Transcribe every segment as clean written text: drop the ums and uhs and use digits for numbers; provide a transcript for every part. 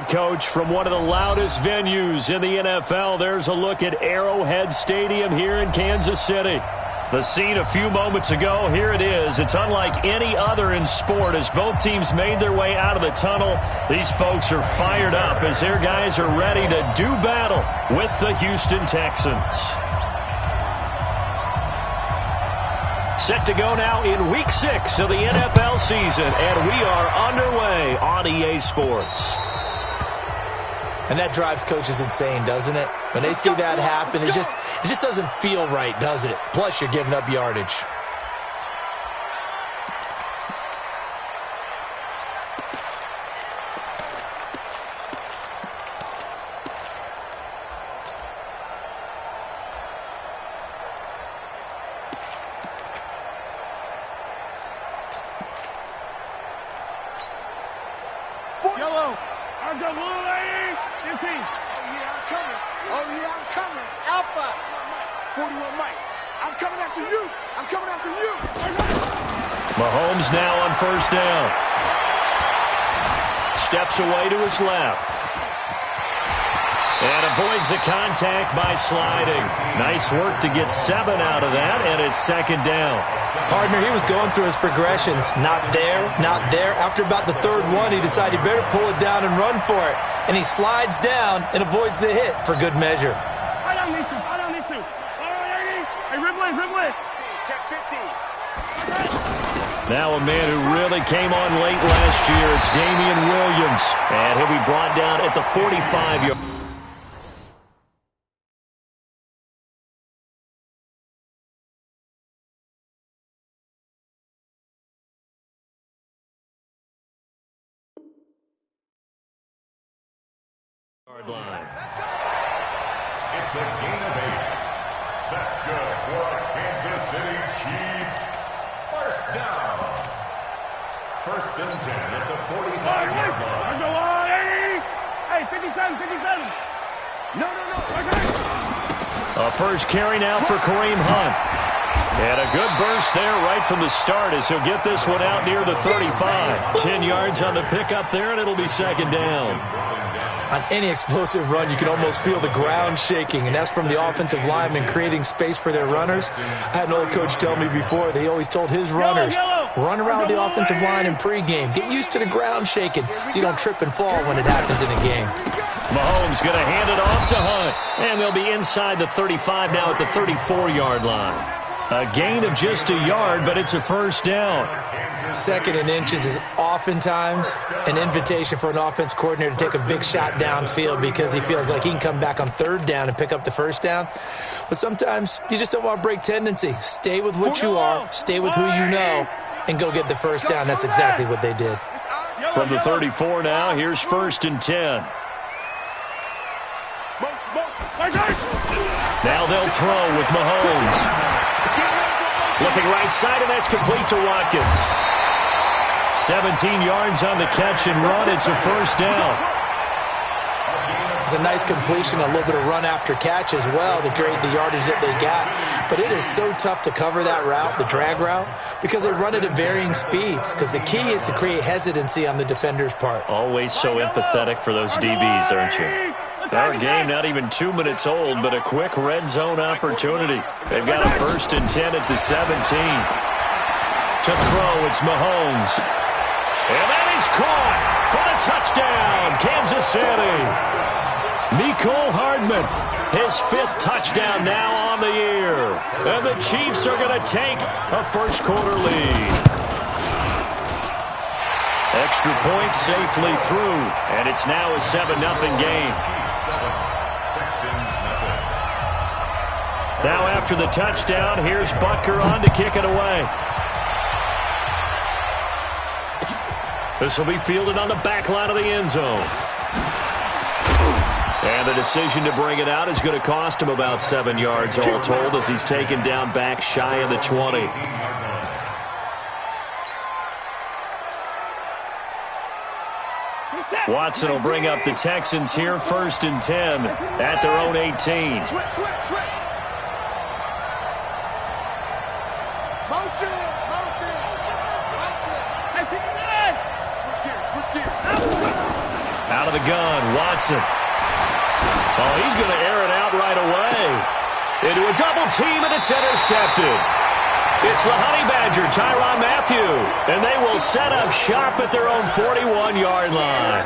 Coach, from one of the loudest venues in the NFL, there's a look at Arrowhead Stadium here in Kansas City. The scene a few moments ago, here it is. It's unlike any other in sport as both teams made their way out of the tunnel. These folks are fired up as their guys are ready to do battle with the Houston Texans. Set to go now in Week 6 of the NFL season, and we are underway on EA Sports. And that drives coaches insane, doesn't it? When they see that happen, it just doesn't feel right, does it? Plus, you're giving up yardage. Yellow, I've got blue lady, 15. Oh, yeah, I'm coming. Alpha, 41 Mike. I'm coming after you. I'm coming after you. Mahomes now on first down. Steps away to his left. And avoids the contact by sliding. Nice work to get 7 out of that, and it's second down. Partner, he was going through his progressions. Not there, not there. After about the third one, he decided he better pull it down and run for it. And he slides down and avoids the hit for good measure. I don't need to. All right, hey, Ripley. Check 15. Now a man who really came on late last year, it's Damian Williams. And he'll be brought down at the 45-yard. Line. It's a gain of 8. That's good for the Kansas City Chiefs. First down. First and 10 at the 45-yard line. Hey, 57. No. A first carry now for Kareem Hunt. And a good burst there right from the start as he'll get this one out near the 35. 10 yards on the pickup there, and it'll be second down. On any explosive run, you can almost feel the ground shaking, and that's from the offensive linemen creating space for their runners. I had an old coach tell me before, they always told his runners, run around with the offensive line in pregame. Get used to the ground shaking so you don't trip and fall when it happens in a game. Mahomes going to hand it off to Hunt, and they'll be inside the 35 now at the 34-yard line. A gain of just a yard, but it's a first down. Second and inches is oftentimes an invitation for an offense coordinator to take a big shot downfield because he feels like he can come back on third down and pick up the first down. But sometimes you just don't want to break tendency. Stay with what you are, stay with who you know, and go get the first down. That's exactly what they did. From the 34 now, here's first and 10. Now they'll throw with Mahomes. Looking right side, and that's complete to Watkins. 17 yards on the catch and run. It's a first down. It's a nice completion, a little bit of run after catch as well to create the yardage that they got. But it is so tough to cover that route, the drag route, because they run it at varying speeds. Because the key is to create hesitancy on the defender's part. Always so empathetic for those DBs, aren't you? Our game not even 2 minutes old, but a quick red zone opportunity. They've got a first and 10 at the 17. To throw, it's Mahomes. And that is caught for the touchdown, Kansas City. Mecole Hardman, his 5th touchdown now on the year. And the Chiefs are going to take a first-quarter lead. Extra point safely through, and it's now a 7-0 game. Now after the touchdown, here's Butker on to kick it away. This will be fielded on the back line of the end zone. And the decision to bring it out is going to cost him about 7 yards all told as he's taken down back shy of the 20. Watson will bring up the Texans here first and 10 at their own 18. Out of the gun, Watson. Oh, he's going to air it out right away. Into a double team, and it's intercepted. It's the Honey Badger, Tyrann Mathieu, and they will set up shop at their own 41-yard line.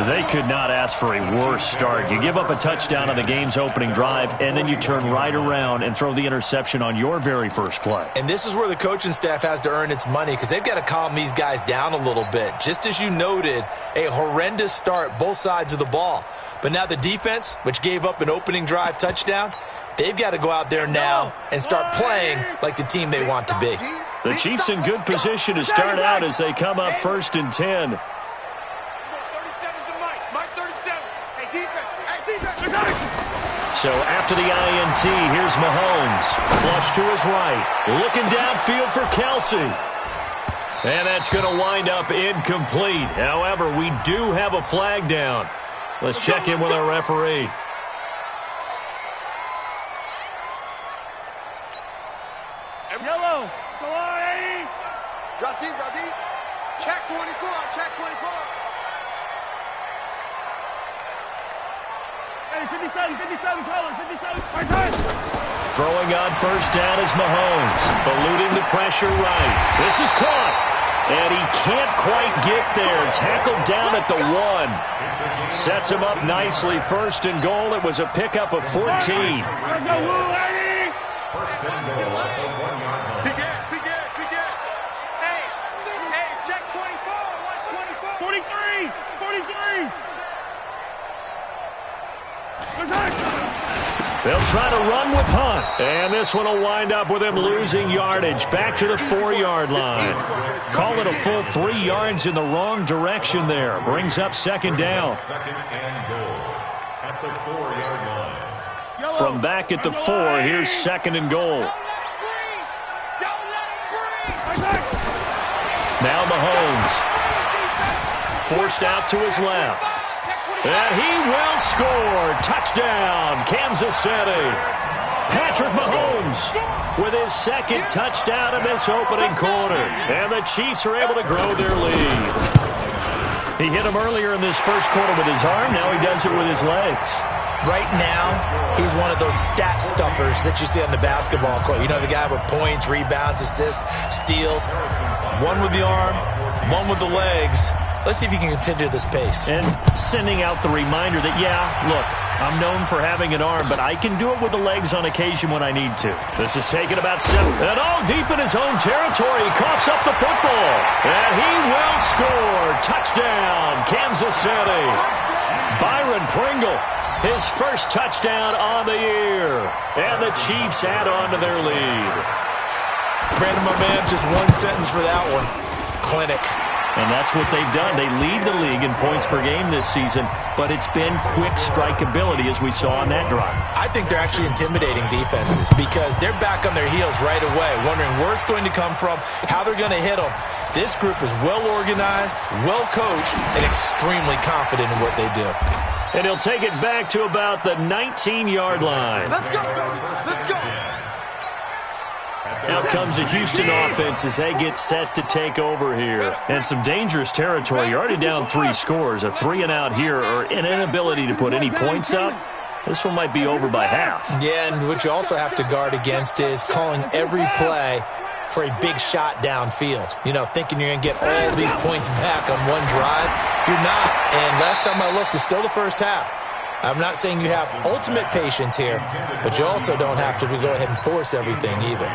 They could not ask for a worse start. You give up a touchdown on the game's opening drive, and then you turn right around and throw the interception on your very first play. And this is where the coaching staff has to earn its money because they've got to calm these guys down a little bit. Just as you noted, a horrendous start, both sides of the ball. But now the defense, which gave up an opening drive touchdown, they've got to go out there now and start playing like the team they want to be. The Chiefs in good position to start out as they come up 1st and 10. So after the INT, here's Mahomes. Flush to his right. Looking downfield for Kelsey. And that's going to wind up incomplete. However, we do have a flag down. Let's check in with our referee. Yellow. Go on, 80. Drop deep, drop deep. Check 24, check 24. Hey, 57, call it, 57. Right side. Throwing on first down is Mahomes. Eluding the pressure right. This is caught. And he can't quite get there. Tackled down at the 1. Sets him up nicely. 1st and goal. It was a pickup of 14. Let's go, Woo, 80. 1st and goal at the 1-yard line. Be good. Hey, check 24. Watch 24. 43. They'll try to run with Hunt. And this one will wind up with him losing yardage. Back to the 4-yard line. Call it a full 3 yards in the wrong direction there. Brings up 2nd down. 2nd and goal at the 4-yard line. From back at the 4, here's 2nd and goal. Now Mahomes. Forced out to his left. And he will score. Touchdown, Kansas City. Patrick Mahomes with his 2nd touchdown in this opening quarter. And the Chiefs are able to grow their lead. He hit him earlier in this first quarter with his arm. Now he does it with his legs. Right now, he's one of those stat stuffers that you see on the basketball court. You know, the guy with points, rebounds, assists, steals. One with the arm, one with the legs. Let's see if he can continue this pace. And sending out the reminder that, yeah, look, I'm known for having an arm, but I can do it with the legs on occasion when I need to. This is taken about 7. And all deep in his own territory. He coughs up the football. And he will score. Touchdown, Kansas City. Byron Pringle, his first touchdown on the year. And the Chiefs add on to their lead. Brandon, my man, just one sentence for that one. Clinic. And that's what they've done. They lead the league in points per game this season, but it's been quick strike ability as we saw on that drive. I think they're actually intimidating defenses because they're back on their heels right away, wondering where it's going to come from, how they're going to hit them. This group is well organized, well coached, and extremely confident in what they do. And he'll take it back to about the 19-yard line. Let's go, baby. Let's go. Now comes the Houston offense as they get set to take over here. And some dangerous territory. You're already down 3 scores. A 3-and-out here or an inability to put any points up. This one might be over by half. Yeah, and what you also have to guard against is calling every play for a big shot downfield. You know, thinking you're going to get all these points back on one drive. You're not. And last time I looked, it's still the first half. I'm not saying you have ultimate patience here, but you also don't have to go ahead and force everything either.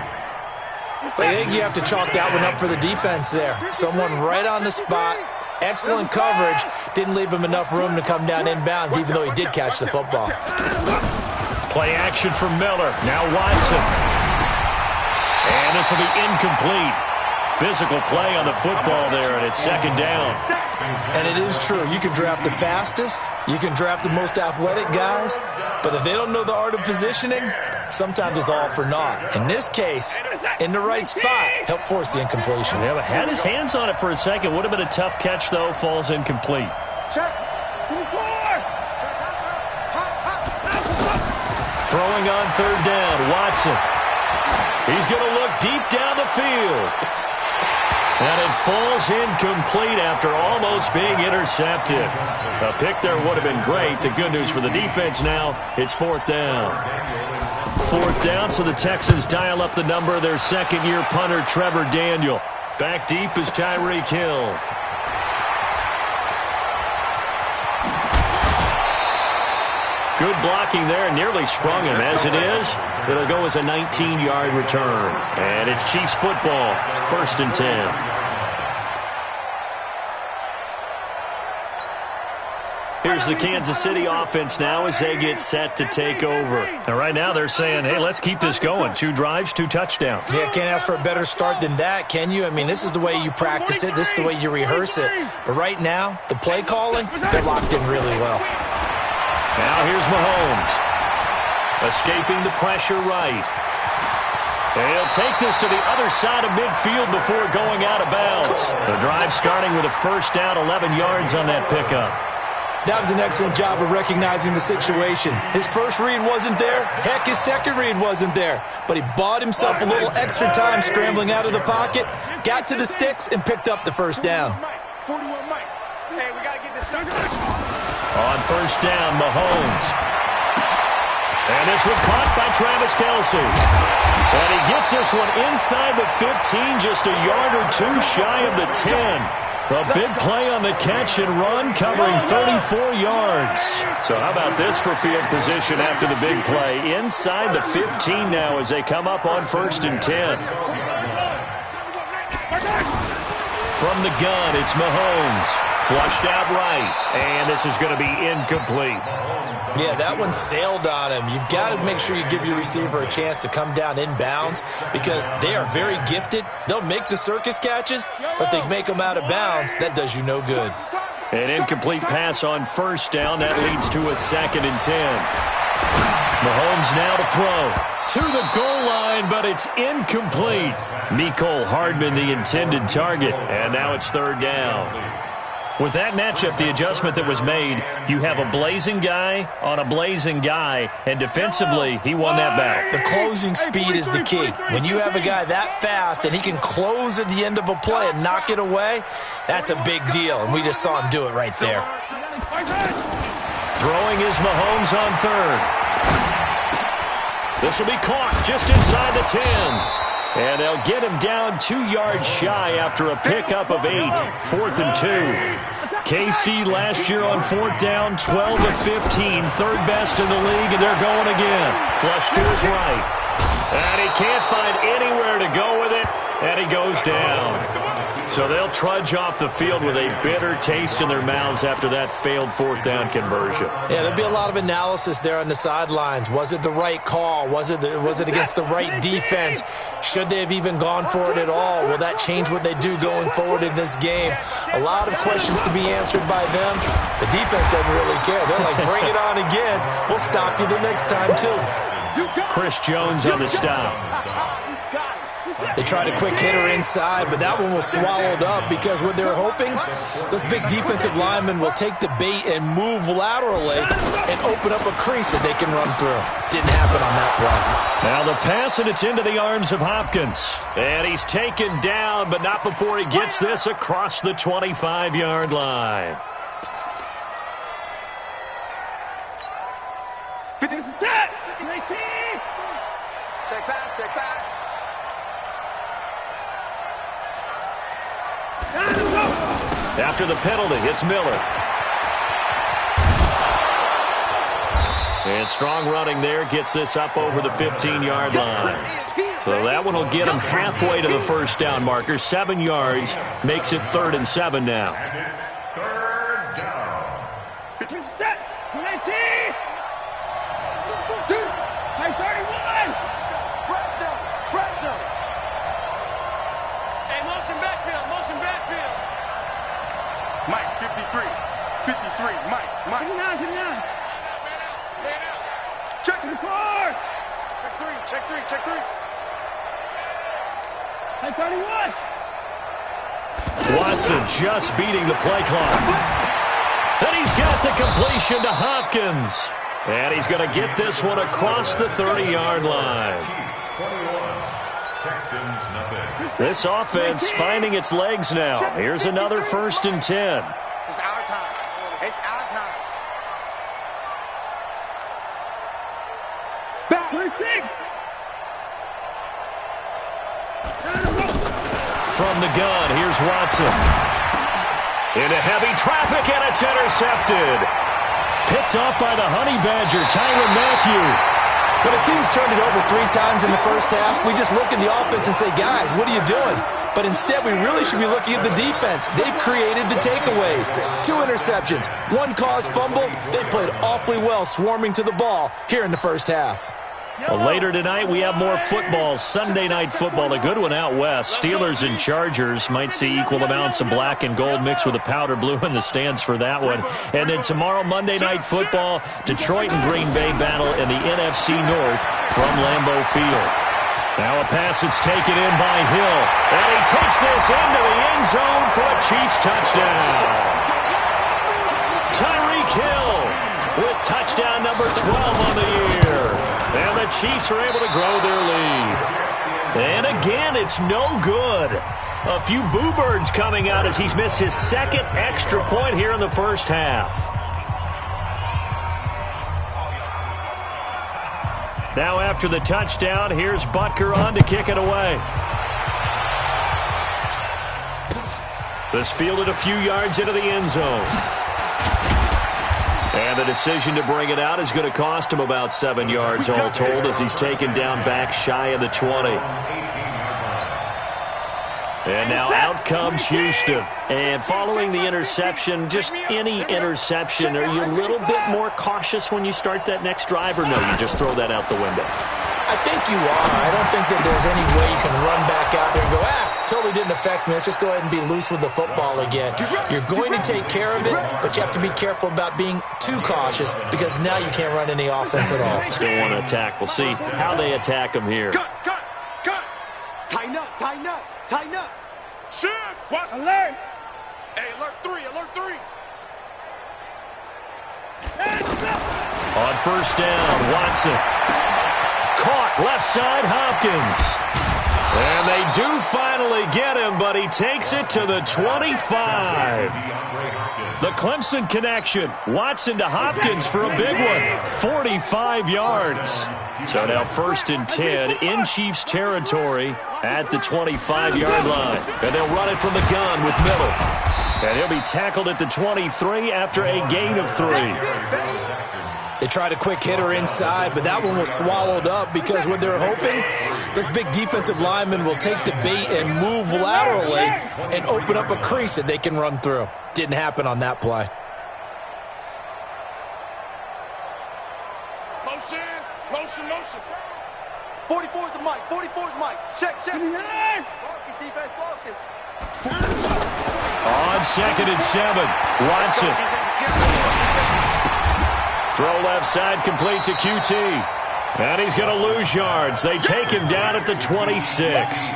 I think you have to chalk that one up for the defense there. Someone right on the spot. Excellent coverage. Didn't leave him enough room to come down inbounds, even though he did catch the football. Play action for Miller. Now Watson. And this will be incomplete. Physical play on the football there, and it's 2nd down. And it is true. You can draft the fastest. You can draft the most athletic guys. But if they don't know the art of positioning, sometimes it's all for naught. In this case, in the right spot, helped force the incompletion. Yeah, but had his hands on it for a second. Would have been a tough catch, though. Falls incomplete. Check. Throwing on 3rd down, Watson. He's going to look deep down the field. And it falls incomplete after almost being intercepted. A pick there would have been great. The good news for the defense now, it's 4th down. 4th down, so the Texans dial up the number of their second-year punter, Trevor Daniel. Back deep is Tyreek Hill. Good blocking there, nearly sprung him. As it is, it'll go as a 19-yard return. And it's Chiefs football, 1st and 10. Here's the Kansas City offense now as they get set to take over. And right now they're saying, hey, let's keep this going. 2 drives, 2 touchdowns. Yeah, can't ask for a better start than that, can you? I mean, this is the way you practice it. This is the way you rehearse it. But right now, the play calling, they're locked in really well. Now here's Mahomes. Escaping the pressure right. He'll take this to the other side of midfield before going out of bounds. The drive starting with a 1st down, 11 yards on that pickup. That was an excellent job of recognizing the situation. His first read wasn't there. Heck, his second read wasn't there. But he bought himself a little extra time scrambling out of the pocket, got to the sticks, and picked up the 1st down. 41 Mike. Hey, we got to get this done. On 1st down, Mahomes. And this one caught by Travis Kelce. And he gets this one inside the 15, just a yard or 2 shy of the 10. A big play on the catch and run, covering 34 yards. So how about this for field position after the big play? Inside the 15 now as they come up on 1st and 10. From the gun, it's Mahomes. Flushed out right, and this is going to be incomplete. Yeah, that one sailed on him. You've got to make sure you give your receiver a chance to come down inbounds because they are very gifted. They'll make the circus catches, but they make them out of bounds. That does you no good. An incomplete pass on 1st down. That leads to a 2nd and 10. Mahomes now to throw. To the goal line, but it's incomplete. Mecole Hardman, the intended target, and now it's 3rd down. With that matchup, the adjustment that was made, you have a blazing guy on a blazing guy, and defensively, he won that battle. The closing speed is the key. When you have a guy that fast and he can close at the end of a play and knock it away, that's a big deal, and we just saw him do it right there. Throwing is Mahomes on 3rd. This will be caught just inside the 10. And they'll get him down 2 yards shy after a pickup of 8. 4th and 2. KC last year on 4th down, 12 of 15. 3rd best in the league, and they're going again. Flush to his right. And he can't find anywhere to go with it, and he goes down. So they'll trudge off the field with a bitter taste in their mouths after that failed 4th down conversion. Yeah, there'll be a lot of analysis there on the sidelines. Was it the right call? Was it against the right defense? Should they have even gone for it at all? Will that change what they do going forward in this game? A lot of questions to be answered by them. The defense doesn't really care. They're like, bring it on again. We'll stop you the next time, too. Chris Jones on the stop. They tried a quick hitter inside, but that one was swallowed up because what they're hoping, those big defensive linemen will take the bait and move laterally and open up a crease that they can run through. Didn't happen on that play. Now the pass, and it's into the arms of Hopkins. And he's taken down, but not before he gets this across the 25-yard line. 50 19. Check pass. After the penalty, it's Miller. And strong running there gets this up over the 15-yard line. So that one will get him halfway to the 1st down marker. 7 yards makes it 3rd and 7 now. And it's 3rd down. Set. 19. 31. Presto. Hey, motion backfield. Mike, 53, Mike. Get it out. Check the car. Check three. Hey, 31. Watson just beating the play clock. And he's got the completion to Hopkins. And he's going to get this one across the 30-yard line. Texans nothing. This offense finding its legs now. Here's another 1st and 10. It's our time. It's our time. Back. 26. From the gun, here's Watson. Into heavy traffic, and it's intercepted. Picked off by the Honey Badger, Tyrann Mathieu. When a team's turned it over 3 times in the first half, we just look at the offense and say, guys, what are you doing? But instead, we really should be looking at the defense. They've created the takeaways. 2 interceptions, 1 caused fumble. They played awfully well swarming to the ball here in the first half. Well, later tonight, we have more football. Sunday night football, a good one out west. Steelers and Chargers might see equal amounts of black and gold mixed with a powder blue in the stands for that one. And then tomorrow, Monday night football, Detroit and Green Bay battle in the NFC North from Lambeau Field. Now a pass that's taken in by Hill. And he takes this into the end zone for a Chiefs touchdown. Tyreek Hill with touchdown number 12 on the year. And the Chiefs are able to grow their lead. And again, it's no good. A few boo birds coming out as he's missed his 2nd extra point here in the first half. Now after the touchdown, here's Butker on to kick it away. This fielded a few yards into the end zone. And the decision to bring it out is going to cost him about 7 yards all told as he's taken down back shy of the 20. And now out comes Houston. And following the interception, just any interception, are you a little bit more cautious when you start that next drive, or no, you just throw that out the window? I think you are. I don't think that there's any way you can run back out there and go, totally didn't affect me. Let's just go ahead and be loose with the football again. You're going to take care of it, but you have to be careful about being too cautious because now you can't run any offense at all. Still want to attack. We'll see how they attack him here. Cut. Tighten up. Shoot. Watch. Alert. Hey, alert 3. On first down, Watson. Caught left side, Hopkins. And they do finally get him, but he takes it to the 25. The Clemson connection. Watson to Hopkins for a big one. 45 yards. So now 1st and 10 in Chiefs territory at the 25-yard line. And they'll run it from the gun with Miller. And he'll be tackled at the 23 after a gain of 3. They tried a quick hitter inside, but that one was swallowed up because what they're hoping, this big defensive lineman will take the bait and move laterally and open up a crease that they can run through. Didn't happen on that play. Motion. 44's the mic. Check. Focus, defense, focus. On 2nd and 7, Watson. Throw left side, complete to QT. And he's going to lose yards. They take him down at the 26.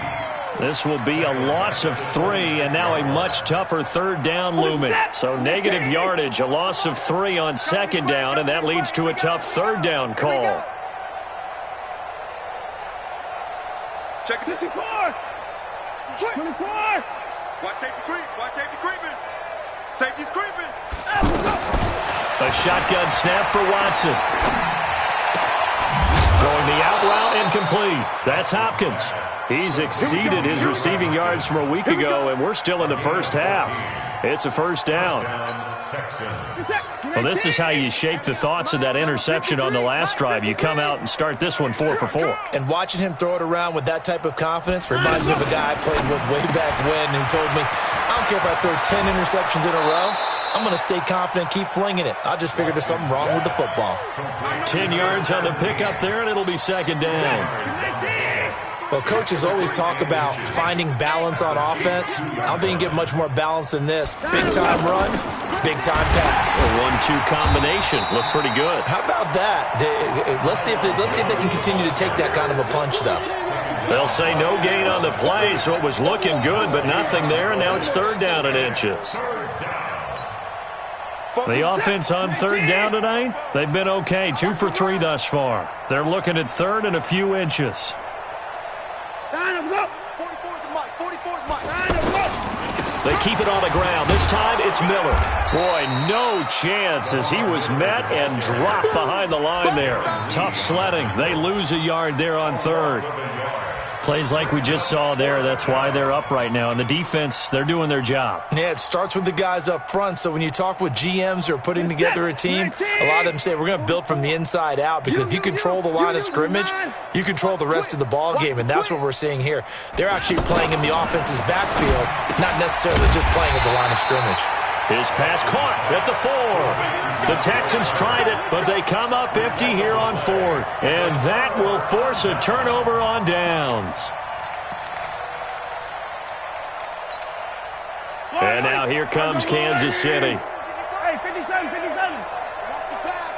This will be a loss of 3, and now a much tougher 3rd down looming. So negative yardage, a loss of 3 on 2nd down, and that leads to a tough 3rd down call. Check it. 24. Watch safety creeping. Safety's creeping. A shotgun snap for Watson. Throwing the out route incomplete. That's Hopkins. He's exceeded his receiving yards from a week ago, and we're still in the first half. It's a 1st down. Well, this is how you shake the thoughts of that interception on the last drive. You come out and start this one 4 for 4. And watching him throw it around with that type of confidence reminds me of a guy I played with way back when who told me, I don't care if I throw 10 interceptions in a row. I'm going to stay confident, keep flinging it. I just figured there's something wrong with the football. 10 yards on the pickup there, and it'll be 2nd down. Well, coaches always talk about finding balance on offense. I don't think you get much more balance than this. Big-time run, big-time pass. A 1-2 combination. Looked pretty good. How about that? Let's see if they can continue to take that kind of a punch, though. They'll say no gain on the play, so it was looking good, but nothing there, and now it's 3rd down and inches. The offense on 3rd down tonight, they've been okay. 2 for 3 thus far. They're looking at 3rd and a few inches. keep it on the ground. This time it's Miller. Boy, no chance as he was met and dropped behind the line there. Tough sledding. They lose a yard there on third. Plays like we just saw there. That's why they're up right now. And the defense, they're doing their job. Yeah, it starts with the guys up front. So when you talk with GMs who are putting together a team, a lot of them say we're going to build from the inside out because if you control the line of scrimmage, you control the rest of the ball game, and that's what we're seeing here. They're actually playing in the offense's backfield, not necessarily just playing at the line of scrimmage. His pass caught at the 4. The Texans tried it, but they come up empty here on 4th. And that will force a turnover on downs. And now here comes Kansas City. Hey, 57, 57. Watch the pass.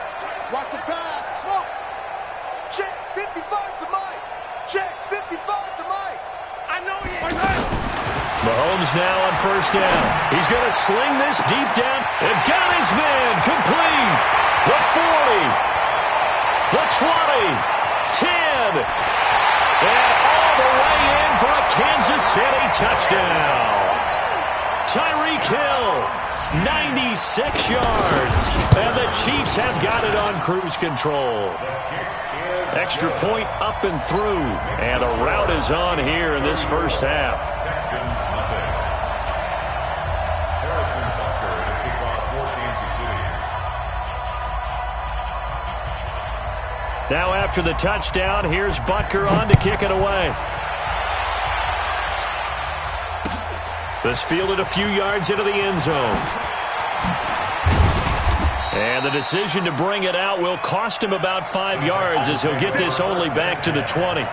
Watch the pass. Smoke. Check 55 to Mike. Check 55 to Mike. I know he is. Mahomes now on first down. He's going to sling this deep down and got his man complete. The 40, the 20, 10, and all the way in for a Kansas City touchdown. Tyreek Hill, 96 yards, and the Chiefs have got it on cruise control. Extra point up and through, and a rout is on here in this first half. Now after the touchdown, here's Butker on to kick it away. This fielded a few yards into the end zone. And the decision to bring it out will cost him about 5 yards as he'll get this only back to the 20.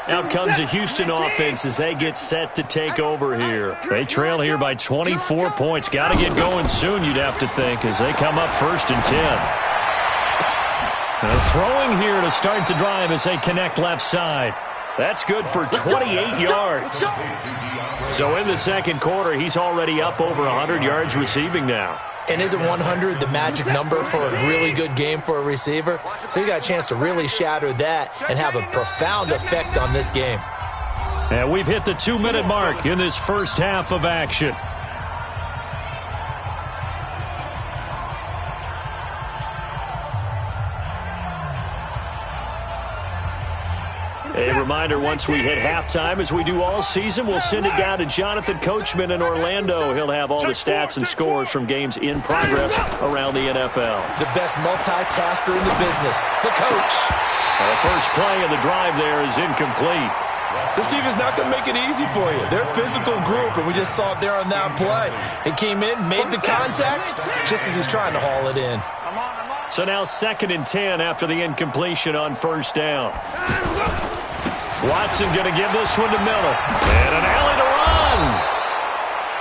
Out comes the Houston offense as they get set to take over here. They trail here by 24 points. Got to get going soon, you'd have to think, as they come up 1st and 10. Throwing here to start the drive as they connect left side. That's good for 28 yards. So in the second quarter, he's already up over 100 yards receiving now. And isn't 100 the magic number for a really good game for a receiver? So you got a chance to really shatter that and have a profound effect on this game. And we've hit the 2-minute mark in this first half of action. A reminder, once we hit halftime, as we do all season, we'll send it down to Jonathan Coachman in Orlando. He'll have all the stats and scores from games in progress around the NFL. The best multitasker in the business, the coach. The first play of the drive there is incomplete. This defense not going to make it easy for you. They're a physical group, and we just saw it there on that play. It came in, made the contact, just as he's trying to haul it in. So now 2nd and 10 after the incompletion on first down. Watson going to give this one to Miller. And an alley to run.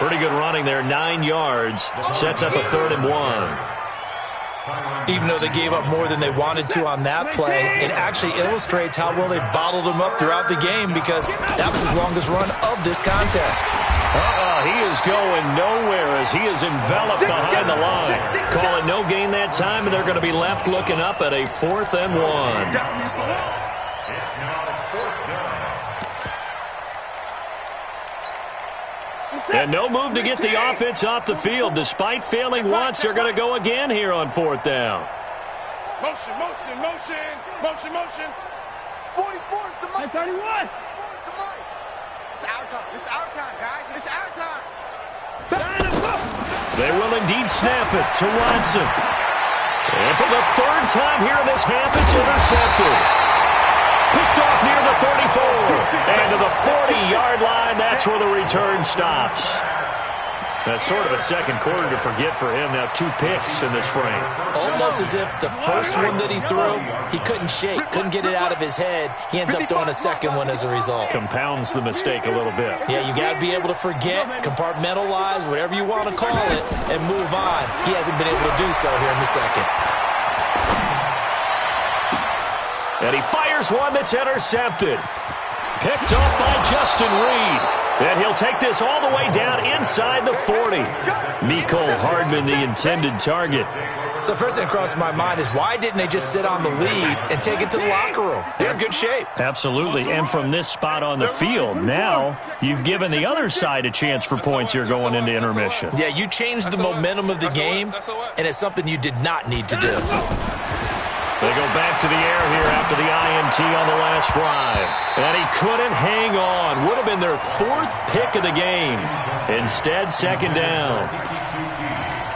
Pretty good running there, 9 yards. Sets up a 3rd and 1. Even though they gave up more than they wanted to on that play, it actually illustrates how well they bottled him up throughout the game because that was his longest run of this contest. He is going nowhere as he is enveloped behind the line. Call it no gain that time, and they're going to be left looking up at a 4th and 1. And no move to get the offense off the field. Despite failing once, they're going to go again here on 4th down. Motion, motion, motion, motion, motion. 44 is the mic. 31. 44 is the mic. It's our time. It's our time, guys. It's our time. They will indeed snap it to Watson. And for the 3rd time here in this half, it's intercepted. Picked off near the 34. And to the 40-yard line, that's where the return stops. That's sort of a second quarter to forget for him. Now 2 picks in this frame. Almost as if the first one that he threw, he couldn't shake, couldn't get it out of his head. He ends up throwing a second one as a result. Compounds the mistake a little bit. Yeah, you got to be able to forget, compartmentalize, whatever you want to call it, and move on. He hasn't been able to do so here in the second. And he fires one that's intercepted. Picked off by Justin Reed. And he'll take this all the way down inside the 40. Mecole Hardman, the intended target. So first thing that crosses my mind is why didn't they just sit on the lead and take it to the locker room? They're in good shape. Absolutely. And from this spot on the field, now you've given the other side a chance for points here going into intermission. Yeah, you changed the momentum of the game, and it's something you did not need to do. They go back to the air here after the INT on the last drive. And he couldn't hang on. Would have been their 4th pick of the game. Instead, second down.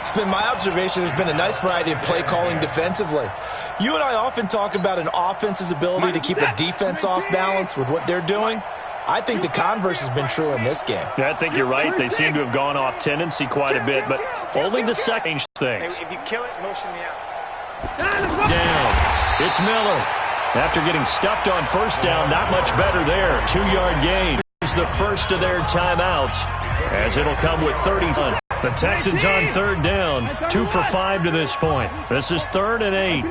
It's been my observation there's been a nice variety of play calling defensively. You and I often talk about an offense's ability to keep a defense off balance with what they're doing. I think the converse has been true in this game. I think you're right. They seem to have gone off tendency quite a bit, but only the second things. If you kill it, motion me out. Down. It's Miller. After getting stuffed on first down, not much better there. 2-yard gain. Here's the first of their timeouts, as it'll come with 30. The Texans on third down, 2 for 5 to this point. This is 3rd and 8.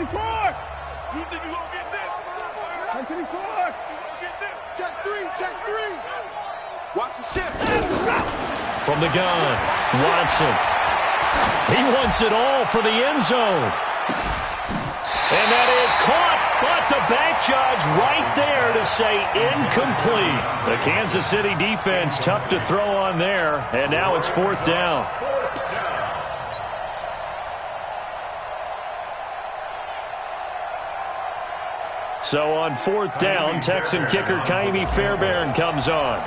Check three. Watch the shift. From the gun, Watson. He wants it all for the end zone. And that is caught, but the back judge right there to say incomplete. The Kansas City defense tough to throw on there, and now it's 4th down. So on 4th down, Texan kicker Kaimi Fairbairn comes on.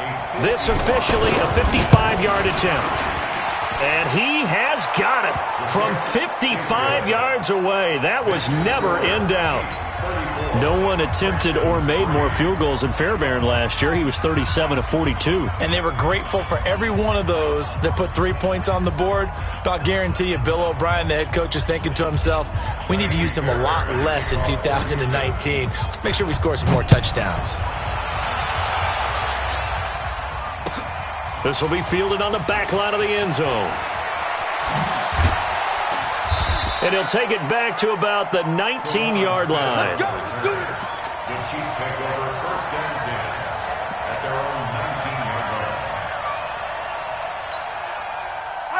This officially a 55-yard attempt. And he has got it from 55 yards away. That was never in doubt. No one attempted or made more field goals than Fairbairn last year. He was 37 of 42. And they were grateful for every one of those that put 3 points on the board. But I'll guarantee you, Bill O'Brien, the head coach, is thinking to himself, we need to use him a lot less in 2019. Let's make sure we score some more touchdowns. This will be fielded on the back line of the end zone. And he'll take it back to about the 19-yard line. The Chiefs take over 1st and 10 at their own 19-yard line.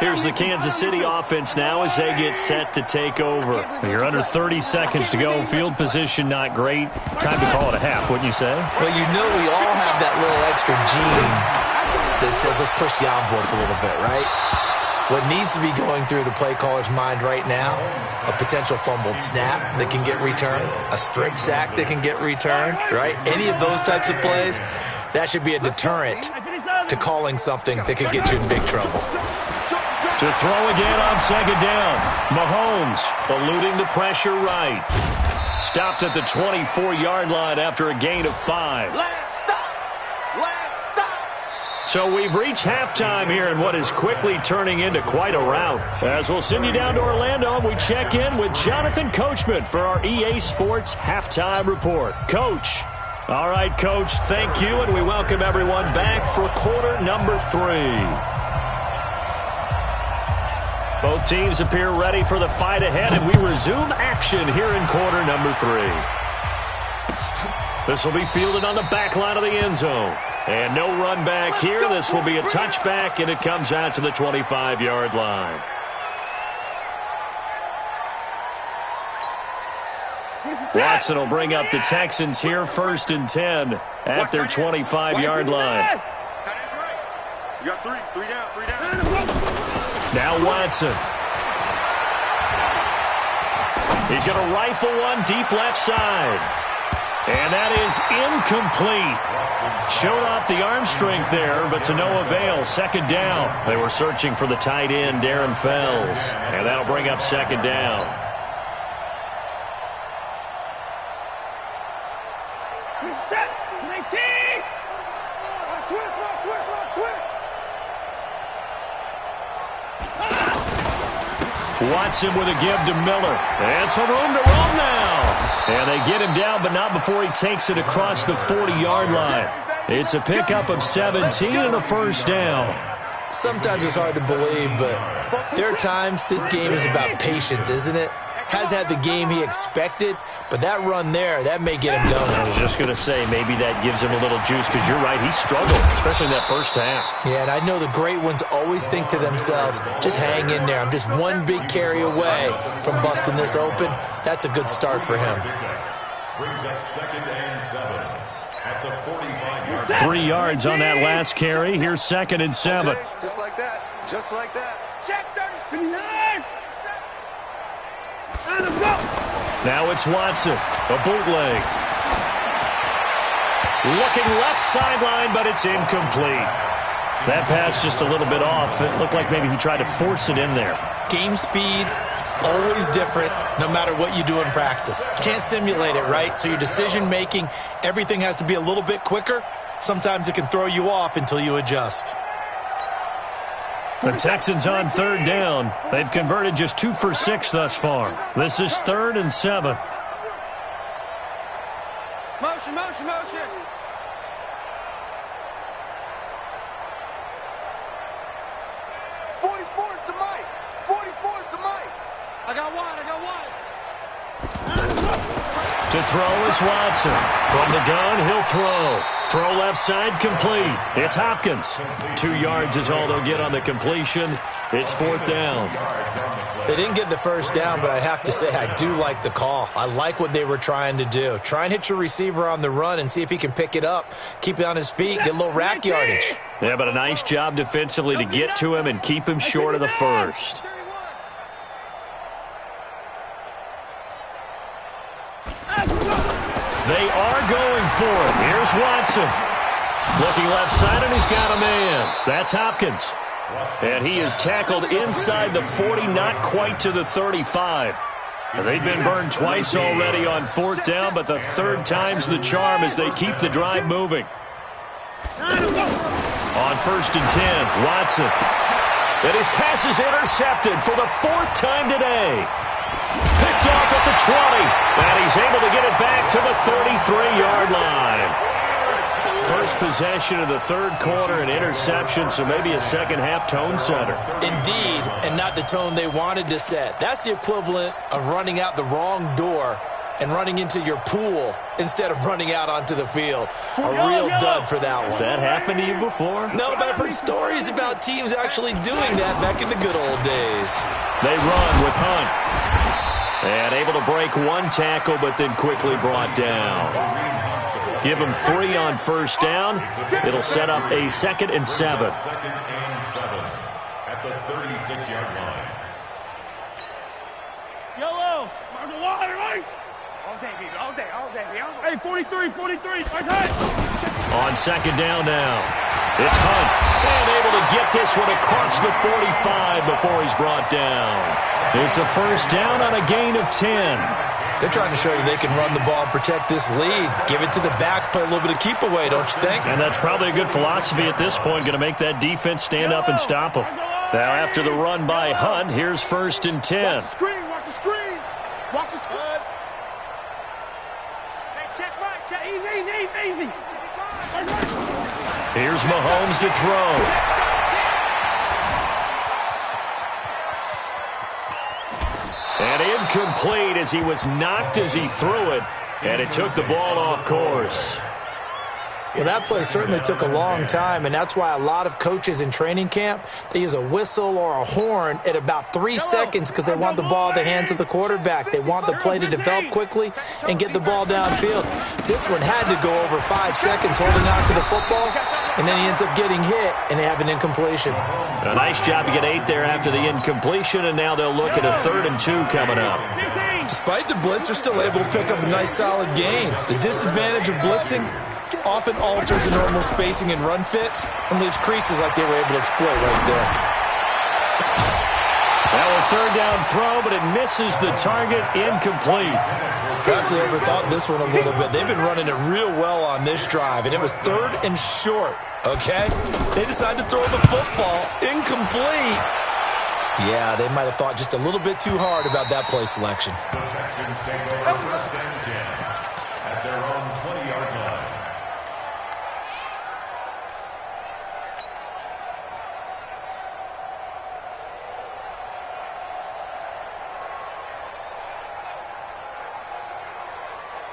Here's the Kansas City offense now as they get set to take over. You're under 30 seconds to go. Field position not great. Time to call it a half, wouldn't you say? Well, you know we all have that little extra gene that says let's push the envelope a little bit, right? What needs to be going through the play caller's mind right now, a potential fumbled snap that can get returned, a strip sack that can get returned, right? Any of those types of plays, that should be a deterrent to calling something that could get you in big trouble. To throw again on second down. Mahomes eluding the pressure right. Stopped at the 24-yard line after a gain of 5. So we've reached halftime here in what is quickly turning into quite a rout. As we'll send you down to Orlando, we check in with Jonathan Coachman for our EA Sports Halftime Report. Coach. All right, Coach, thank you, and we welcome everyone back for quarter number 3. Both teams appear ready for the fight ahead, and we resume action here in quarter number 3. This will be fielded on the back line of the end zone. And no run back here. This will be a touchback, and it comes out to the 25-yard line. Watson will bring up the Texans here 1st and 10 at their 25-yard line. You got three down. Now Watson. He's going to rifle one deep left side. And that is incomplete. Showed off the arm strength there, but to no avail. Second down. They were searching for the tight end, Darren Fells. And that'll bring up second down. Set. 19. Switch. Watson with a give to Miller. And some room to roam now. And they get him down, but not before he takes it across the 40-yard line. It's a pickup of 17 and a first down. Sometimes it's hard to believe, but there are times this game is about patience, isn't it? has had the game he expected, but that run there, that may get him going. I was just going to say, maybe that gives him a little juice, because you're right, he struggled, especially in that first half. Yeah, and I know the great ones always think to themselves, just hang in there. I'm just one big carry away from busting this open. That's a good start for him. Brings up 2nd and 7 at the 45-yard 3 yards on that last carry. Here's 2nd and 7. Okay, just like that. Just like that. Check 39. And a go. Now it's Watson, a bootleg. Looking left sideline, but it's incomplete. That pass just a little bit off. It looked like maybe he tried to force it in there. Game speed, always different, no matter what you do in practice. You can't simulate it, right? So your decision-making, everything has to be a little bit quicker. Sometimes it can throw you off until you adjust. The Texans on 3rd down. They've converted just 2 for 6 thus far. This is 3rd and 7. Motion, motion, motion. To throw is Watson. From the gun, he'll throw. Throw left side, complete. It's Hopkins. 2 yards is all they'll get on the completion. It's 4th down. They didn't get the first down, but I have to say I do like the call. I like what they were trying to do. Try and hit your receiver on the run and see if he can pick it up, keep it on his feet, get a little rack yardage. Yeah, but a nice job defensively to get to him and keep him short of the first. They are going for it. Here's Watson. Looking left side, and he's got a man. That's Hopkins. And he is tackled inside the 40, not quite to the 35. They've been burned twice already on 4th down, but the 3rd time's the charm as they keep the drive moving. On 1st and 10, Watson. And his pass is intercepted for the 4th time today. Picked off at the 20, and he's able to get it back to the 33-yard line. First possession of the 3rd quarter, an interception, so maybe a second-half tone setter. Indeed, and not the tone they wanted to set. That's the equivalent of running out the wrong door and running into your pool instead of running out onto the field. A real dud for that one. Has that happened to you before? No, but I've heard stories about teams actually doing that back in the good old days. They run with Hunt. And able to break 1 tackle, but then quickly brought down. Give him 3 on 1st down. It'll set up a 2nd and 7. 2nd and 7 at the 36-yard line. Yellow. Marshall Water, right? All day, baby. All day, all day. Hey, 43, 43. Nice hit. On 2nd down now. It's Hunt. And able to get this one across the 45 before he's brought down. It's a 1st down on a gain of 10. They're trying to show you they can run the ball and protect this lead. Give it to the backs, play a little bit of keep away, don't you think? And that's probably a good philosophy at this point, going to make that defense stand up and stop them. Now after the run by Hunt, here's 1st and 10. Watch the screen, watch the screen. Watch the screen. Hey, check right, check. Easy. Here's Mahomes to throw. And incomplete as he was knocked as he threw it, and it took the ball off course. Well, that play certainly took a long time, and that's why a lot of coaches in training camp, they use a whistle or a horn at about 3 seconds because they want the ball in the hands of the quarterback. They want the play to develop quickly and get the ball downfield. This one had to go over 5 seconds holding on to the football, and then he ends up getting hit, and they have an incompletion. A nice job to get 8 there after the incompletion, and now they'll look at a 3rd and 2 coming up. Despite the blitz, they're still able to pick up a nice solid gain. The disadvantage of blitzing often alters the normal spacing and run fits and leaves creases like they were able to exploit right there. Now a 3rd down throw, but it misses the target, incomplete. Perhaps they overthought this one a little bit. They've been running it real well on this drive, and it was 3rd and short, okay? They decided to throw the football, incomplete. Yeah, they might have thought just a little bit too hard about that play selection. The Texans take over 1st and 10 at their own 20-yard line.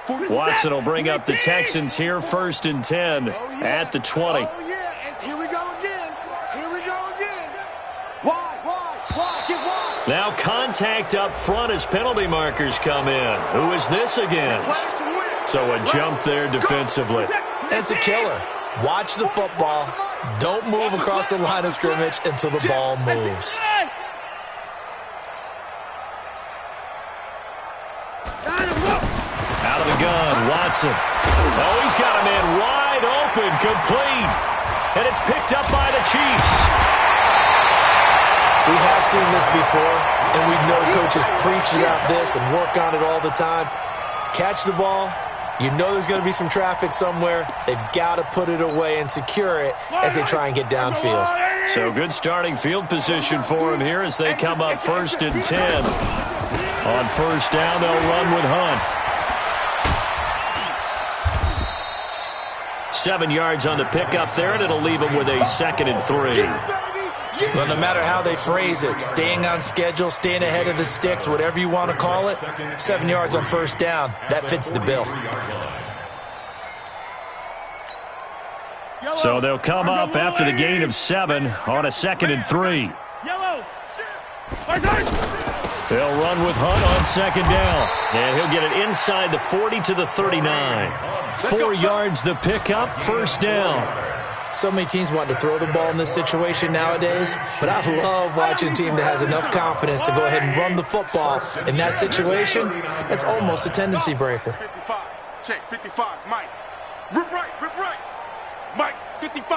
Watson will bring up the Texans here, 1st and 10 at the 20. Oh, yeah, and here we go again. Here we go again. Wide, get wide. Now contact up front as penalty markers come in. Who is this against? So a jump there defensively. And it's a killer. Watch the football. Don't move across the line of scrimmage until the ball moves. Out of the gun, Watson. Oh, he's got a man wide open, complete. And it's picked up by the Chiefs. We have seen this before, and we know coaches preach about this and work on it all the time. Catch the ball. You know there's going to be some traffic somewhere. They've got to put it away and secure it as they try and get downfield. So good starting field position for him here as they come up 1st and 10. On 1st down, they'll run with Hunt. 7 yards on the pickup there, and it'll leave him with a 2nd and 3. Well, no matter how they phrase it, staying on schedule, staying ahead of the sticks, whatever you want to call it, 7 yards on 1st down, that fits the bill. So they'll come up after the gain of 7 on a 2nd and 3. They'll run with Hunt on 2nd down, and he'll get it inside the 40 to the 39. 4 yards the pickup, 1st down. So many teams want to throw the ball in this situation nowadays, but I love watching a team that has enough confidence to go ahead and run the football. In that situation, that's almost a tendency breaker. 55, check, 55, Mike. Rip right. Mike, 55.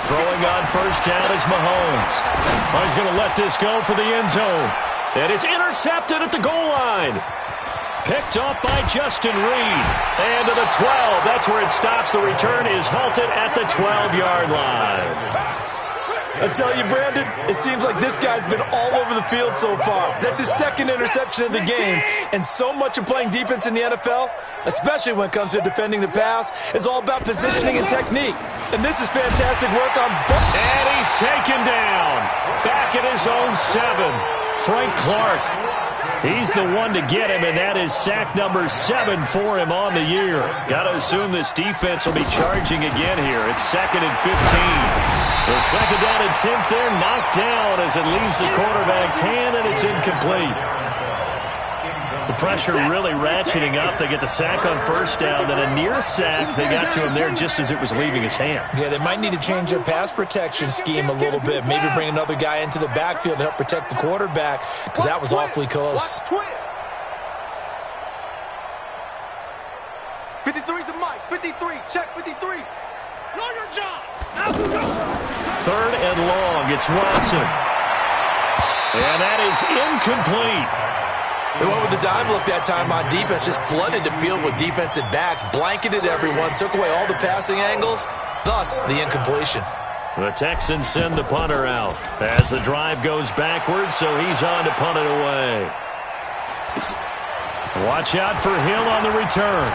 Throwing on 1st down is Mahomes. He's going to let this go for the end zone. And it's intercepted at the goal line. Picked off by Justin Reed. And to the 12. That's where it stops. The return is halted at the 12-yard line. I tell you, Brandon, it seems like this guy's been all over the field so far. That's his 2nd interception of the game. And so much of playing defense in the NFL, especially when it comes to defending the pass, is all about positioning and technique. And this is fantastic work on both. And he's taken down. Back at his own 7. Frank Clark. He's the one to get him, and that is sack number 7 for him on the year. Got to assume this defense will be charging again here. It's 2nd and 15. The 2nd down attempt there knocked down as it leaves the quarterback's hand, and it's incomplete. The pressure really ratcheting up. They get the sack on 1st down, then a near sack. They got to him there just as it was leaving his hand. Yeah, they might need to change their pass protection scheme a little bit. Maybe bring another guy into the backfield to help protect the quarterback, because that was awfully close. 53's the Mike. 53, check 53. Know your job. Now go. 3rd and long. It's Watson. And that is incomplete. They went with the dime look that time on defense, just flooded the field with defensive backs, blanketed everyone, took away all the passing angles, thus the incompletion. The Texans send the punter out as the drive goes backwards, so he's on to punt it away. Watch out for Hill on the return.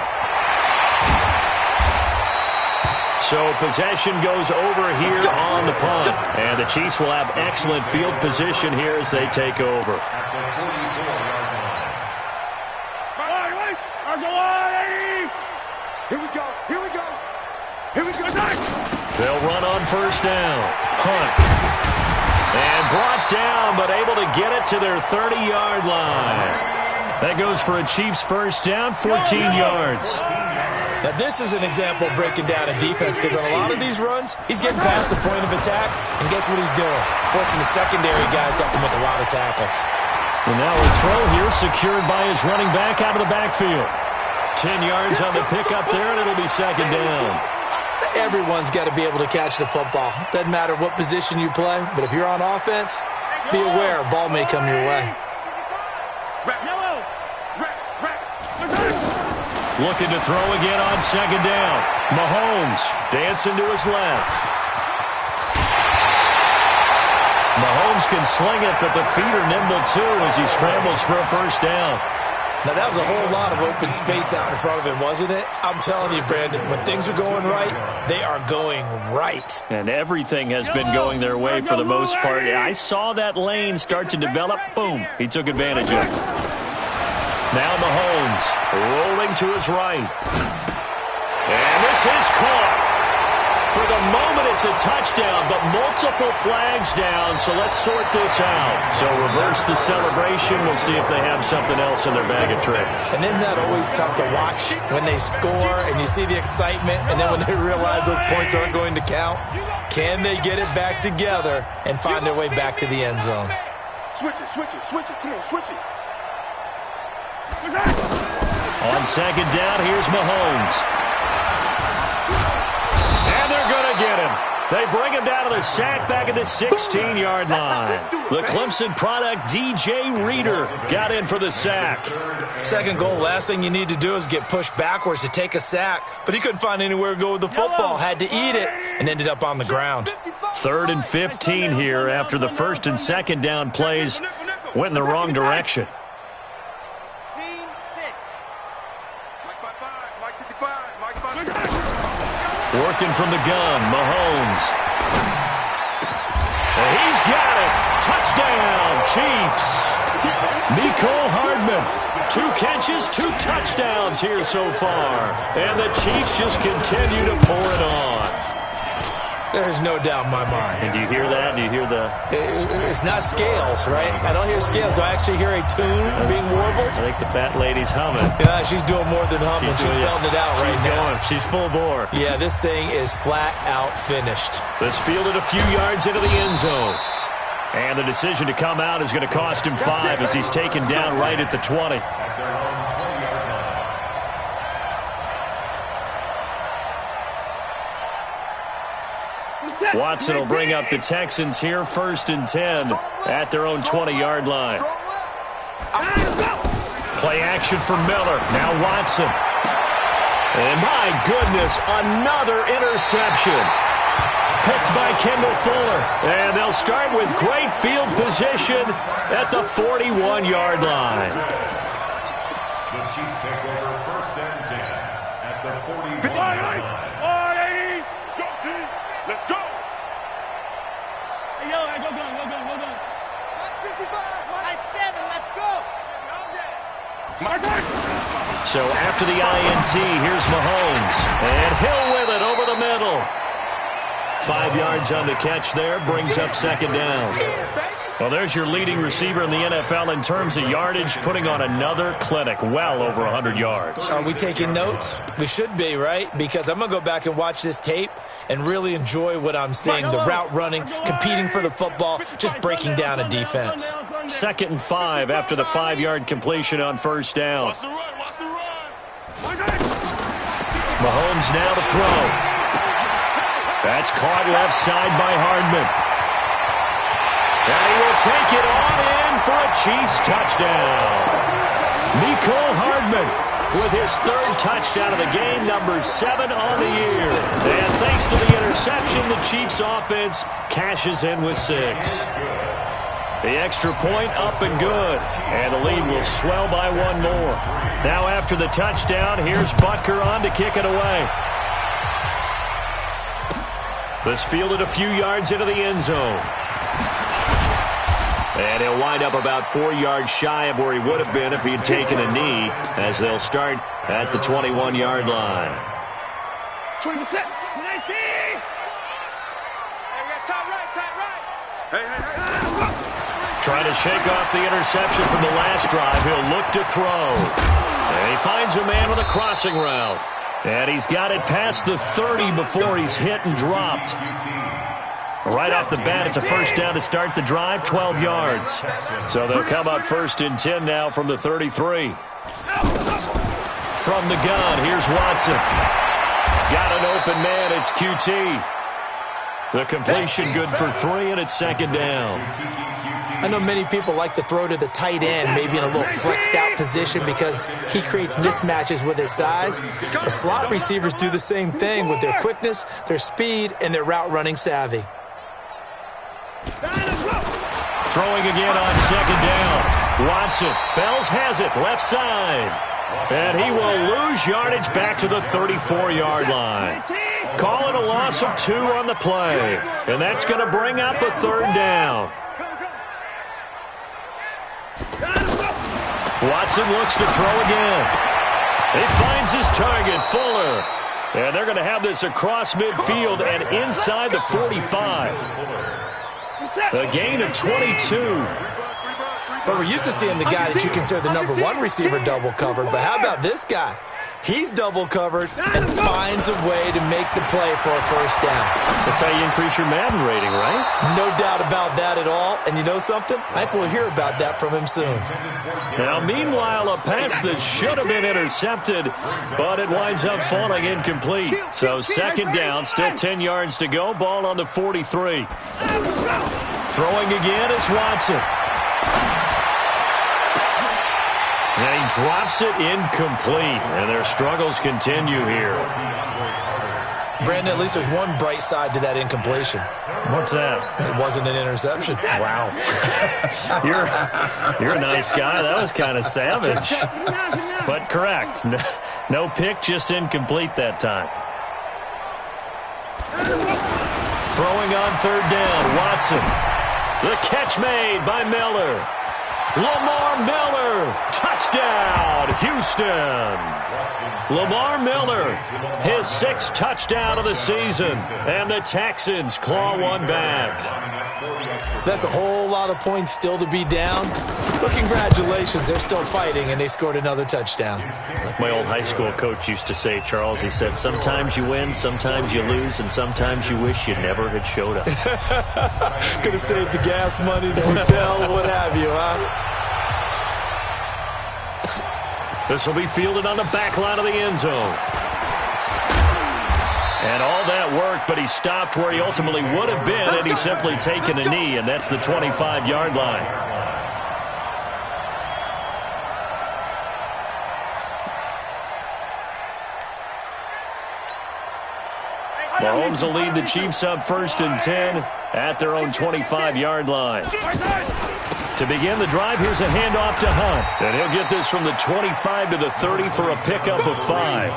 So possession goes over here on the punt, and the Chiefs will have excellent field position here as they take over. They'll run on 1st down. Hunt. And brought down, but able to get it to their 30-yard line. That goes for a Chiefs 1st down, 14 yards. Now, this is an example of breaking down a defense, because on a lot of these runs, he's getting past the point of attack, and guess what he's doing? Forcing the secondary guys to have to make a lot of tackles. And now a throw here secured by his running back out of the backfield. 10 yards on the pickup there, and it'll be 2nd down. Everyone's got to be able to catch the football. Doesn't matter what position you play, but if you're on offense, be aware a ball may come your way. Looking to throw again on 2nd down. Mahomes dancing to his left. Mahomes can sling it, but the feet are nimble too as he scrambles for a 1st down. Now, that was a whole lot of open space out in front of him, wasn't it? I'm telling you, Brandon, when things are going right, they are going right. And everything has been going their way for the most part. I saw that lane start to develop. Boom. He took advantage of it. Now Mahomes rolling to his right. And this is caught. For the moment, it's a touchdown, but multiple flags down, so let's sort this out. So reverse the celebration. We'll see if they have something else in their bag of tricks. And isn't that always tough to watch when they score and you see the excitement, and then when they realize those points aren't going to count? Can they get it back together and find their way back to the end zone? Switch it, switch it, switch it. Come on, switch it. On second down, here's Mahomes. And they're going to get him. They bring him down to the sack back at the 16-yard line. The Clemson product, DJ Reader, got in for the sack. Second goal, last thing you need to do is get pushed backwards to take a sack. But he couldn't find anywhere to go with the football, had to eat it, and ended up on the ground. 3rd and 15 here after the first and second down plays went in the wrong direction. Working from the gun, Mahomes. And he's got it. Touchdown, Chiefs. Mecole Hardman. 2 catches, 2 touchdowns here so far. And the Chiefs just continue to pour it on. There's no doubt in my mind. And do you hear that? Do you hear the... It's not scales, right? I don't hear scales. Do I actually hear a tune being warbled? I think the fat lady's humming. Yeah, she's doing more than humming. She's belting it out right now. She's full bore. Yeah, this thing is flat out finished. This fielded a few yards into the end zone. And the decision to come out is going to cost him 5 as he's taken down right at the 20. Watson will bring up the Texans here, 1st and 10 at their own 20-yard line. Play action for Miller. Now Watson. And my goodness, another interception. Picked by Kendall Fuller. And they'll start with great field position at the 41-yard line. The Chiefs take over 1st and 10 at the 41-yard line. Let's go. Hey, yo, go gun, go gun, go gun. 55, 7, let's go. So after the INT, here's Mahomes. And Hill with it over the middle. 5 yards on the catch there, brings up 2nd down. Well, there's your leading receiver in the NFL in terms of yardage, putting on another clinic, well over 100 yards. Are we taking notes? We should be, right? Because I'm going to go back and watch this tape and really enjoy what I'm seeing. The route running, competing for the football, just breaking down a defense. 2nd and 5 after the 5-yard completion on 1st down. Watch the run. Mahomes now to throw. That's caught left side by Hardman. And he will take it on in for a Chiefs touchdown. Mecole Hardman with his 3rd touchdown of the game, number 7 on the year. And thanks to the interception, the Chiefs offense cashes in with 6. The extra point up and good. And the lead will swell by 1 more. Now after the touchdown, here's Butker on to kick it away. This fielded a few yards into the end zone. And he'll wind up about 4 yards shy of where he would have been if he had taken a knee, as they'll start at the 21-yard line. 20%. 19. Hey, we got top right. Hey. Trying to shake off the interception from the last drive. He'll look to throw. And he finds a man with a crossing route. And he's got it past the 30 before he's hit and dropped. Right off the bat, it's a 1st down to start the drive, 12 yards. So they'll come up 1st and 10 now from the 33. From the gun, here's Watson. Got an open man, it's QT. The completion good for 3, and it's 2nd down. I know many people like to throw to the tight end, maybe in a little flexed out position because he creates mismatches with his size. The slot receivers do the same thing with their quickness, their speed, and their route running savvy. Throwing again on 2nd down. Watson, Fells has it, left side. And he will lose yardage back to the 34-yard line. Call it a loss of 2 on the play. And that's going to bring up a 3rd down. Watson looks to throw again. He finds his target, Fuller. And they're going to have this across midfield and inside the 45. A gain of 22. But we're used to seeing the guy that you consider the #1 receiver double covered. But how about this guy? He's double covered and finds a way to make the play for a first down. That's how you increase your Madden rating, right? No doubt about that at all. And you know something? I think we'll hear about that from him soon. Now, meanwhile, a pass that should have been intercepted, but it winds up falling incomplete. So second down, still 10 yards to go. Ball on the 43. Throwing again is Watson. And he drops it incomplete. And their struggles continue here. Brandon, at least there's one bright side to that incompletion. What's that? It wasn't an interception. Wow. You're a nice guy. That was kind of savage. But correct. No pick, just incomplete that time. Throwing on third down, Watson. The catch made by Miller. Lamar Miller, touchdown, Houston. Lamar Miller, his 6th touchdown of the season, and the Texans claw one back. That's a whole lot of points still to be down, but congratulations, they're still fighting, and they scored another touchdown. Like my old high school coach used to say, Charles, he said, sometimes you win, sometimes you lose, and sometimes you wish you never had showed up. Could have saved the gas money, the hotel, what have you, huh? This will be fielded on the back line of the end zone. And all that worked, but he stopped where he ultimately would have been had he simply taken a knee, and that's the 25-yard line. Mahomes will lead the Chiefs up 1st and 10 at their own 25-yard line. To begin the drive, here's a handoff to Hunt. And he'll get this from the 25 to the 30 for a pickup of 5.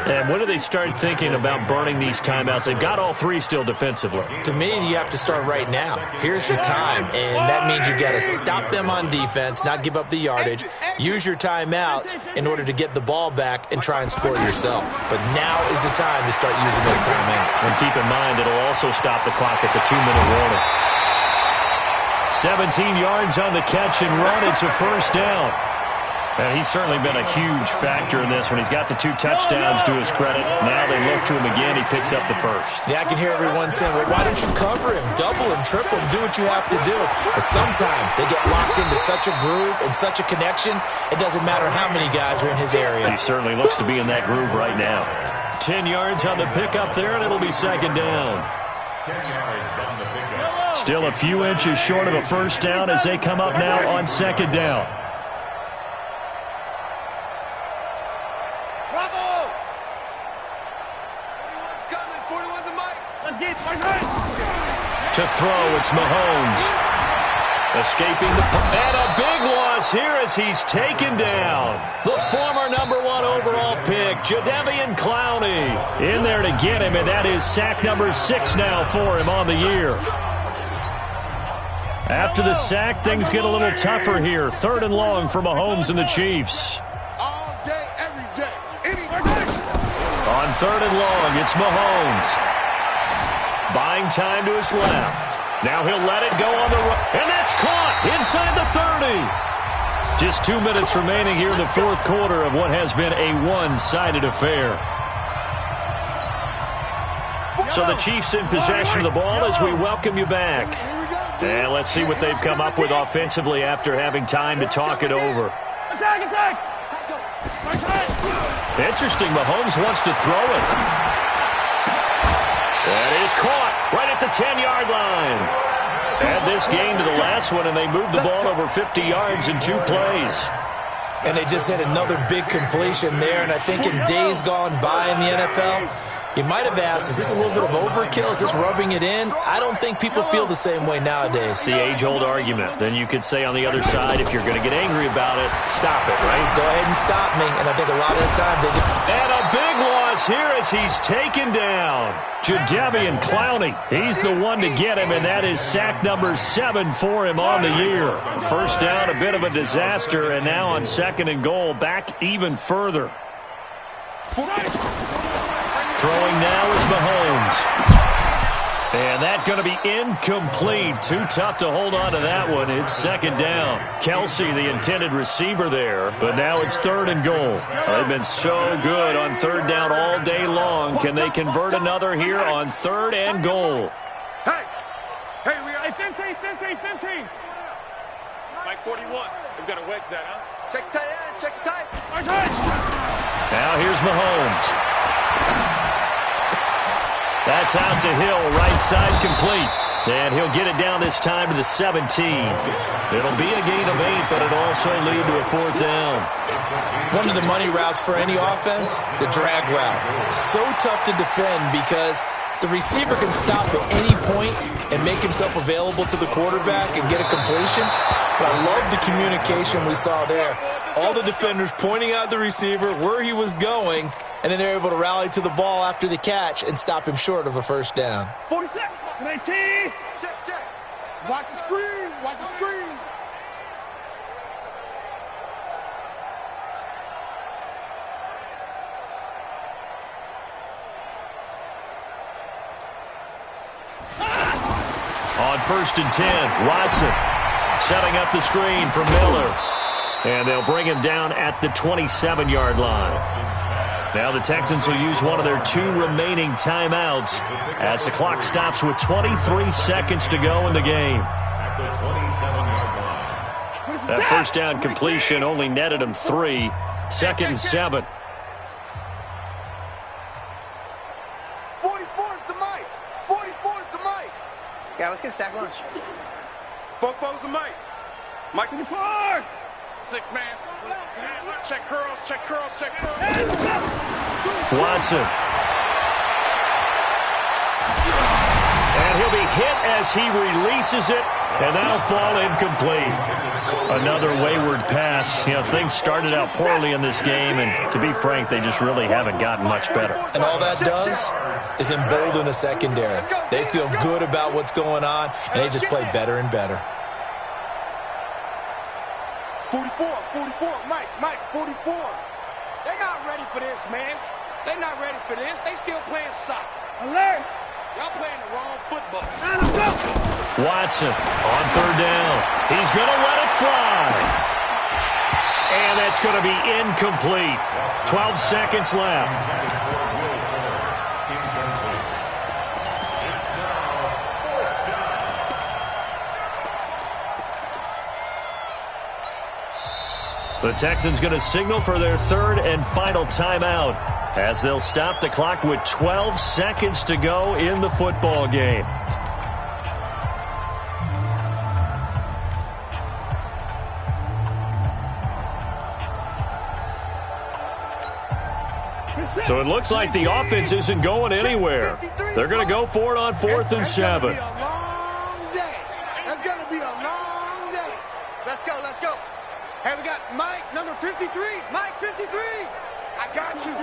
And when do they start thinking about burning these timeouts? They've got all 3 still defensively. To me, you have to start right now. Here's the time, and that means you've got to stop them on defense, not give up the yardage, use your timeouts in order to get the ball back and try and score yourself. But now is the time to start using those timeouts. And keep in mind, it'll also stop the clock at the 2-minute warning. 17 yards on the catch and run. It's a first down. And he's certainly been a huge factor in this when he's got the 2 touchdowns to his credit. Now they look to him again. He picks up the first. Yeah, I can hear everyone saying, well, why don't you cover him, double him, triple him, do what you have to do. But sometimes they get locked into such a groove and such a connection, it doesn't matter how many guys are in his area. He certainly looks to be in that groove right now. 10 yards on the pickup there, and it'll be second down. 10 yards on the pickup. Still a few inches short of a first down as they come up now on second down. To throw, it's Mahomes. Escaping the... And a big loss here as he's taken down. The former #1 overall pick, Jadeveon Clowney, in there to get him, and that is sack number 6 now for him on the year. After the sack, things get a little tougher here. 3rd and long for Mahomes and the Chiefs. All day, every day. On 3rd and long, it's Mahomes. Buying time to his left. Now he'll let it go on the right. And that's caught inside the 30. Just 2 minutes remaining here in the 4th quarter of what has been a one-sided affair. So the Chiefs in possession of the ball as we welcome you back. And let's see what they've come up with offensively after having time to talk it over. Interesting, Mahomes wants to throw it. That is caught right at the 10-yard line. Add this game to the last one, and they moved the ball over 50 yards in 2 plays. And they just had another big completion there, and I think in days gone by in the NFL, you might have asked, is this a little bit of overkill? Is this rubbing it in? I don't think people feel the same way nowadays. It's the age-old argument. Then you could say on the other side, if you're going to get angry about it, stop it, right? Go ahead and stop me, and I think a lot of the times they just... And a big loss is here as he's taken down. Jadeveon Clowney, he's the one to get him, and that is sack number 7 for him on the year. First down, a bit of a disaster, and now on 2nd and goal, back even further. Throwing now is Mahomes. And that's going to be incomplete. Too tough to hold on to that one. It's 2nd down. Kelsey, the intended receiver there, but now it's 3rd and goal. They've been so good on 3rd down all day long. Can they convert another here on 3rd and goal? Hey, we are 15. Mike 41. We've got to wedge that, huh? Check tight. Now here's Mahomes. That's out to Hill, right side complete. And he'll get it down this time to the 17. It'll be a gain of 8, but it'll also lead to a 4th down. One of the money routes for any offense, the drag route. So tough to defend because the receiver can stop at any point and make himself available to the quarterback and get a completion. But I love the communication we saw there. All the defenders pointing out the receiver, where he was going, and then they're able to rally to the ball after the catch and stop him short of a 1st down. 47, 19. Check. Watch the screen. On 1st and 10, Watson setting up the screen for Miller. And they'll bring him down at the 27-yard line. Now the Texans will use one of their 2 remaining timeouts as the clock stops with 23 seconds to go in the game. That 1st down completion only netted him 3. 2nd and 7. 44 is the mic. Yeah, let's get a sack lunch. 44's the mic. Mike to the park. 6 man. Check curls. Watson. And he'll be hit as he releases it, and that'll fall incomplete. Another wayward pass. You know, things started out poorly in this game, and to be frank, they just really haven't gotten much better. And all that does is embolden a secondary. They feel good about what's going on, and they just play better and better. 44, Mike, 44. They're not ready for this, man. They're not ready for this. They still playing soccer. Alert. Y'all playing the wrong football. Watson on 3rd down. He's going to let it fly. And that's going to be incomplete. 12 seconds left. The Texans going to signal for their 3rd and final timeout as they'll stop the clock with 12 seconds to go in the football game. So it looks like the offense isn't going anywhere. They're going to go for it on 4th and 7. That's going to be a long day. Let's go. Hey, we got Mike, number 53. Mike, 53. I got you,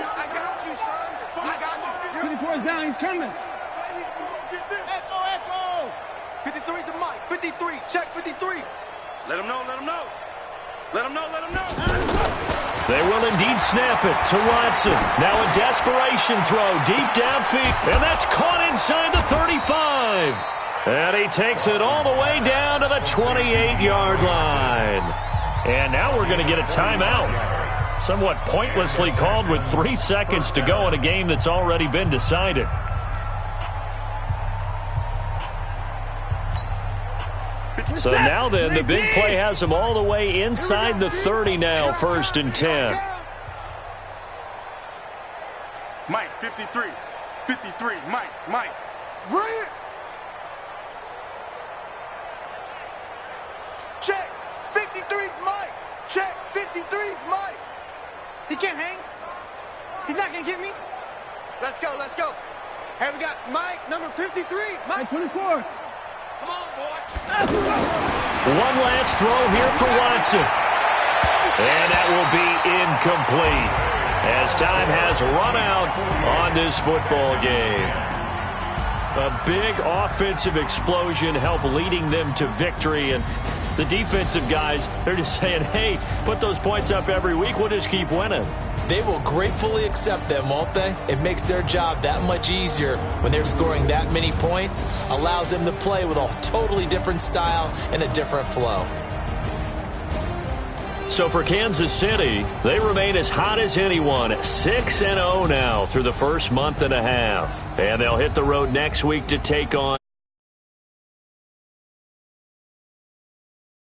son. I got you. 24 is down. He's coming. Echo. 53 is the Mike. 53. Check 53. Let him know. They will indeed snap it to Watson. Now a desperation throw deep downfield. And that's caught inside the 35. And he takes it all the way down to the 28-yard line. And now we're going to get a timeout. Somewhat pointlessly called with 3 seconds to go in a game that's already been decided. So now then, the big play has them all the way inside the 30 now, 1st and 10. Mike, 53. Mike. Bring it. Check. 53's Mike. Check. 53's Mike. He can't hang. He's not going to get me. Let's go. Hey, we got Mike, number 53. Mike, 24. Come on, boy. One last throw here for Watson. And that will be incomplete. as time has run out on this football game. A big offensive explosion helped leading them to victory, and the defensive guys, they're just saying, hey, put those points up every week, we'll just keep winning. They will gratefully accept them, won't they? It makes their job that much easier when they're scoring that many points, allows them to play with a totally different style and a different flow. So for Kansas City, they remain as hot as anyone, 6-0 now through the first month and a half. And they'll hit the road next week to take on